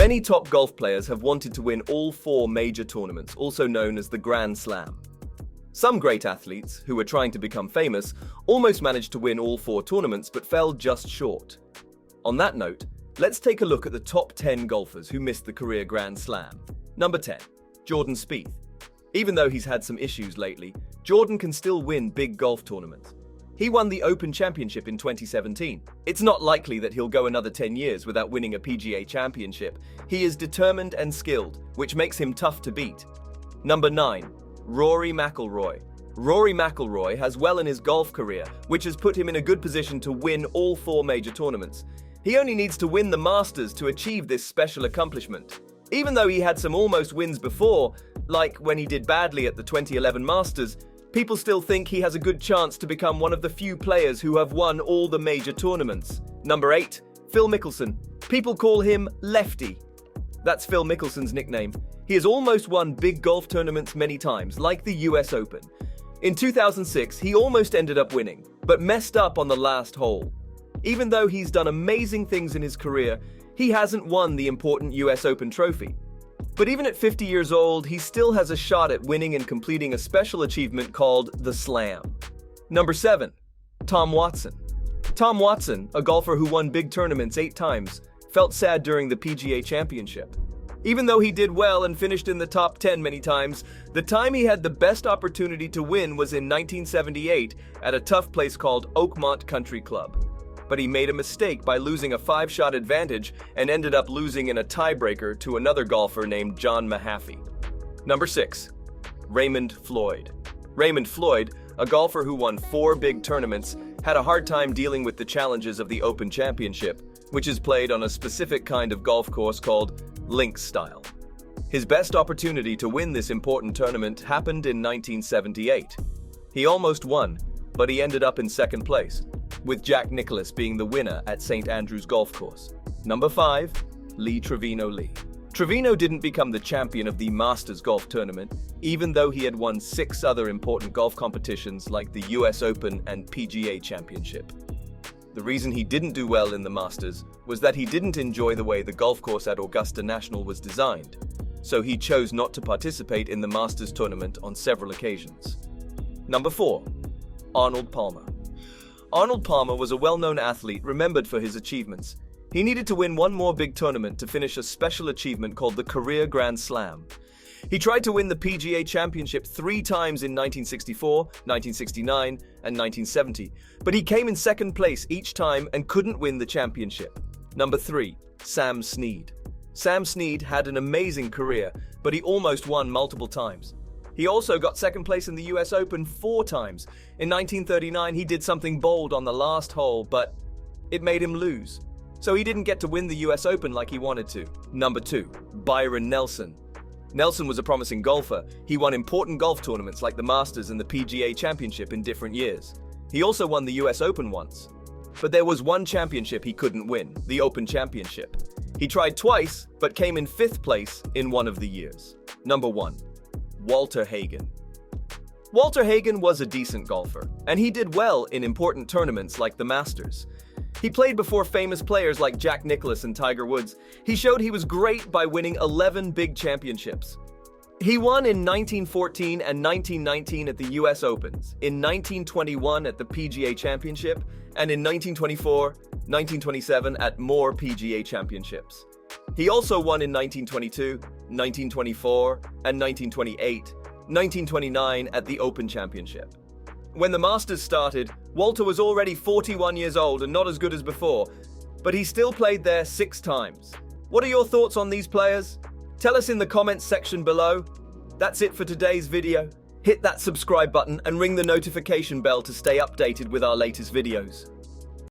Many top golf players have wanted to win all 4 major tournaments, also known as the Grand Slam. Some great athletes, who were trying to become famous, almost managed to win all 4 tournaments but fell just short. On that note, let's take a look at the top 10 golfers who missed the career Grand Slam. Number 10. Jordan Spieth. Even though he's had some issues lately, Jordan can still win big golf tournaments. He won the Open Championship in 2017. It's not likely that he'll go another 10 years without winning a PGA Championship. He is determined and skilled, which makes him tough to beat. Number 9. Rory McIlroy. Rory McIlroy has well in his golf career, which has put him in a good position to win all 4 major tournaments. He only needs to win the Masters to achieve this special accomplishment. Even though he had some almost wins before, like when he did badly at the 2011 Masters, people still think he has a good chance to become one of the few players who have won all the major tournaments. Number 8. Phil Mickelson. People call him Lefty. That's Phil Mickelson's nickname. He has almost won big golf tournaments many times, like the US Open. In 2006, he almost ended up winning, but messed up on the last hole. Even though he's done amazing things in his career, he hasn't won the important US Open trophy. But even at 50 years old, he still has a shot at winning and completing a special achievement called the Slam. Number 7. Tom Watson. Tom Watson, a golfer who won big tournaments 8 times, felt sad during the PGA Championship. Even though he did well and finished in the top 10 many times, the time he had the best opportunity to win was in 1978 at a tough place called Oakmont Country Club. But he made a mistake by losing a 5-shot advantage and ended up losing in a tiebreaker to another golfer named John Mahaffey. Number 6. Raymond Floyd. Raymond Floyd, a golfer who won 4 big tournaments, had a hard time dealing with the challenges of the Open Championship, which is played on a specific kind of golf course called links style. His best opportunity to win this important tournament happened in 1978. He almost won, but he ended up in second place, with Jack Nicklaus being the winner at St. Andrews Golf Course. Number 5. Lee Trevino Lee. Trevino didn't become the champion of the Masters Golf Tournament, even though he had won 6 other important golf competitions like the US Open and PGA Championship. The reason he didn't do well in the Masters was that he didn't enjoy the way the golf course at Augusta National was designed, so he chose not to participate in the Masters tournament on several occasions. Number 4. Arnold Palmer. Arnold Palmer was a well-known athlete remembered for his achievements. He needed to win one more big tournament to finish a special achievement called the Career Grand Slam. He tried to win the PGA Championship 3 times in 1964, 1969, and 1970, but he came in second place each time and couldn't win the championship. Number 3. Sam Snead. Sam Snead had an amazing career, but he almost won multiple times. He also got second place in the US Open 4 times. In 1939, he did something bold on the last hole, but it made him lose. So he didn't get to win the US Open like he wanted to. Number 2. Byron Nelson. Nelson was a promising golfer. He won important golf tournaments like the Masters and the PGA Championship in different years. He also won the US Open once. But there was one championship he couldn't win, the Open Championship. He tried twice, but came in 5th place in one of the years. Number 1. Walter Hagen. Walter Hagen was a decent golfer, and he did well in important tournaments like the Masters. He played before famous players like Jack Nicklaus and Tiger Woods. He showed he was great by winning 11 big championships. He won in 1914 and 1919 at the US Opens, in 1921 at the PGA Championship, and in 1924, 1927 at more PGA Championships. He also won in 1922, 1924, and 1928, 1929 at the Open Championship. When the Masters started, Walter was already 41 years old and not as good as before, but he still played there 6 times. What are your thoughts on these players? Tell us in the comments section below. That's it for today's video. Hit that subscribe button and ring the notification bell to stay updated with our latest videos.